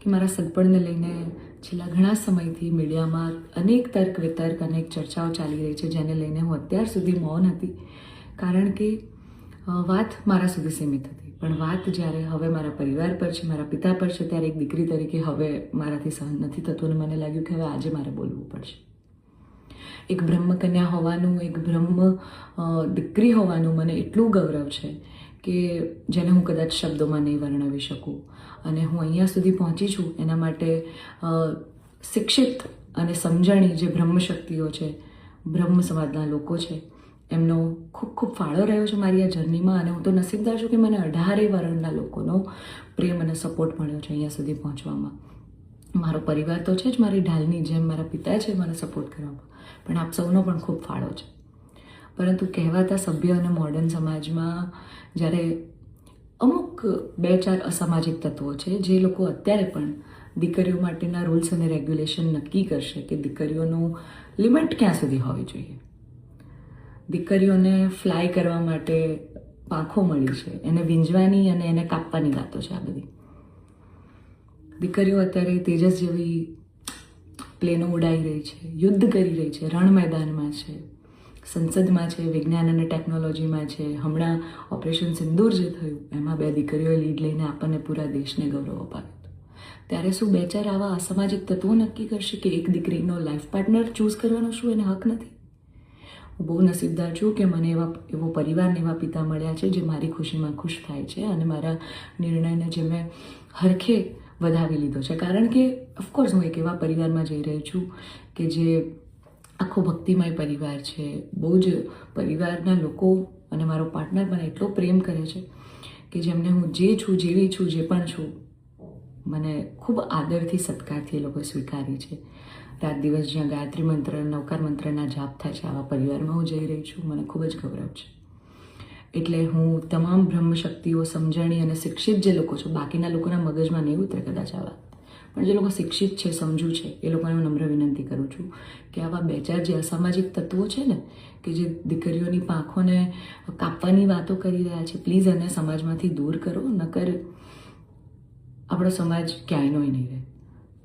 કે મારા સગપણને લઈને છેલ્લા ઘણા સમયથી મીડિયામાં અનેક તર્ક વિતર્ક અનેક ચર્ચાઓ ચાલી રહી છે, જેને લઈને હું અત્યાર સુધી મૌન હતી, કારણ કે વાત મારા સુધી સીમિત હતી. પણ વાત જ્યારે હવે મારા પરિવાર પર છે, મારા પિતા પર છે, ત્યારે એક દીકરી તરીકે હવે મારાથી સહન નથી થતું અને મને લાગ્યું કે હવે આજે મારે બોલવું પડશે. એક બ્રહ્મકન્યા હોવાનું, એક બ્રહ્મ દીકરી હોવાનું મને એટલું ગૌરવ છે કે જેને હું કદાચ શબ્દોમાં નહીં વર્ણવી શકું. અને હું અહીંયા સુધી પહોંચી છું એના માટે શિક્ષિત અને સમજણી જે બ્રહ્મ શક્તિઓ છે, બ્રહ્મ સમાજના લોકો છે, એમનો ખૂબ ખૂબ ફાળો રહ્યો છે મારી આ જર્નીમાં. અને હું તો નસીબદાર છું કે મને 18 વર્ણના લોકોનો પ્રેમ અને સપોર્ટ મળ્યો છે અહીંયા સુધી પહોંચવામાં. મારો પરિવાર તો છે જ, મારી ઢાલની જેમ મારા પિતા છે મને સપોર્ટ કરવામાં, પણ આપ સૌનો પણ ખૂબ ફાળો છે. પરંતુ કહેવાતા સભ્ય અને મોડર્ન સમાજમાં જ્યારે અમુક 2-4 અસામાજિક તત્વો છે જે લોકો અત્યારે પણ દીકરીઓ માટેના રૂલ્સ અને રેગ્યુલેશન નક્કી કરશે કે દીકરીઓનું લિમિટ ક્યાં સુધી હોવી જોઈએ, દીકરીઓને ફ્લાય કરવા માટે પાંખો મળી છે, એને વીંજવાની અને એને કાપવાની વાતો છે. આ બધી દીકરીઓ અત્યારે તેજસ જેવી પ્લેનો ઉડાઈ રહી છે, યુદ્ધ કરી રહી છે, રણ મેદાનમાં છે, સંસદમાં છે, વિજ્ઞાન અને ટેકનોલોજીમાં છે. હમણાં ઓપરેશન સિંદૂર જે થયું એમાં 2 દીકરીઓએ લીડ લઈને આપણને પૂરા દેશને ગૌરવ અપાવ્યું. ત્યારે શું 2-4 આવા અસામાજિક તત્વો નક્કી કરશે કે એક દીકરીનો લાઈફ પાર્ટનર ચૂઝ કરવાનો શું એને હક નથી? હું બહુ નસીબદાર છું કે મને એવો પરિવારને એવા પિતા મળ્યા છે જે મારી ખુશીમાં ખુશ થાય છે અને મારા નિર્ણયને જે મેં હરખે વધાવી લીધો છે. કારણ કે ઓફકોર્સ હું એક એવા પરિવારમાં જઈ રહી છું કે જે આખો ભક્તિમય પરિવાર છે. બહુ જ પરિવારના લોકો અને મારો પાર્ટનર મને એટલો પ્રેમ કરે છે કે જેમને હું જે છું, જેવી છું, જે પણ છું, મને ખૂબ આદરથી સત્કારથી એ લોકોએ સ્વીકારી છે. રાત દિવસ જ્યાં ગાયત્રી મંત્ર, નવકાર મંત્રના જાપ થાય છે, આવા પરિવારમાં હું જઈ રહી છું. મને ખૂબ જ ગૌરવ છે. એટલે હું તમામ બ્રહ્મ શક્તિઓ, સમજણી અને શિક્ષિત જે લોકો છે, બાકીના લોકોના મગજમાં નહીં ઉતરે કદાચ આ વાત, પણ જે લોકો શિક્ષિત છે, સમજુ છે, એ લોકોને હું નમ્ર વિનંતી કરું છું કે આવા 2-4 જે અસામાજિક તત્વો છે ને, કે જે દીકરીઓની પાંખોને કાપવાની વાતો કરી રહ્યા છે, પ્લીઝ એને સમાજમાંથી દૂર કરો, નકર આપણો સમાજ ક્યાંયનો નહીં રહે.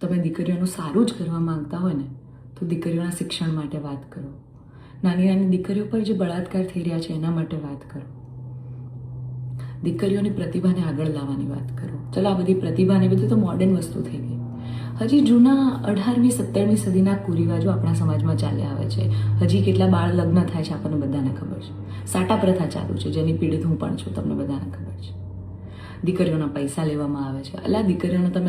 તમે દીકરીઓનું સારું જ કરવા માંગતા હોય ને તો દીકરીઓના શિક્ષણ માટે વાત કરો. નાની નાની દીકરીઓ પર જે બળાત્કાર થઈ રહ્યા છે એના માટે વાત કરો. દીકરીઓની પ્રતિભાને આગળ લાવવાની વાત કરો. ચલો આ બધી પ્રતિભાને બધું તો મોડર્ન વસ્તુ થઈ ગઈ. હજી જૂના 18મી 17મી સદીના કુરિવાજો આપણા સમાજમાં ચાલ્યા આવે છે. હજી કેટલા બાળ લગ્ન થાય છે આપણને બધાને ખબર છે. સાટા પ્રથા ચાલુ છે જેની પીડિત હું પણ છું, તમને બધાને ખબર છે. દીકરીઓના પૈસા લેવામાં આવે છે. અલા દીકરીઓને તમે